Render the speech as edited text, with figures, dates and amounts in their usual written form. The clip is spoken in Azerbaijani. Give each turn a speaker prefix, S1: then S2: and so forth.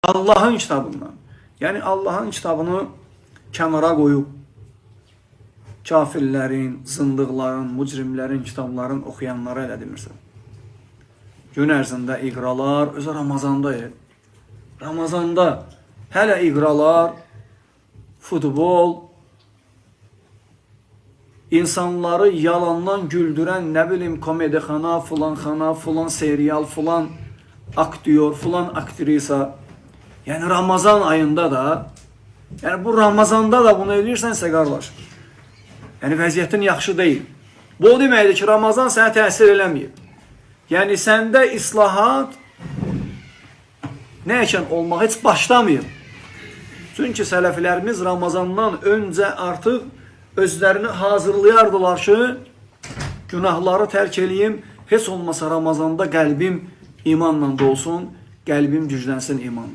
S1: Allahın kitabından. Yəni Allahın kitabını kənara qoyub kafirlərin, zındıqların, mücrimlərin kitablarını oxuyanlara elə demirsən. Gün ərzində iqralar, özü Ramazanda Ramazanda hələ iqralar, futbol, insanları yalandan güldürən, nə bilim, komedixana, filan serial, filan aktyor, filan aktrisa. Yəni Ramazan ayında da, yəni bu Ramazanda da bunu edirsənsə qardaş, yəni vəziyyətin yaxşı deyil. Bu o deməkdir ki, Ramazan sənə təsir eləməyib. Yəni səndə islahat nəyəkən olmaq heç başlamayıb. Çünki sələflərimiz Ramazandan öncə artıq özlərini hazırlayardılar ki, günahları tərk eləyim, heç olmasa Ramazanda qəlbim imanla dolsun, qəlbim güclənsin imanla.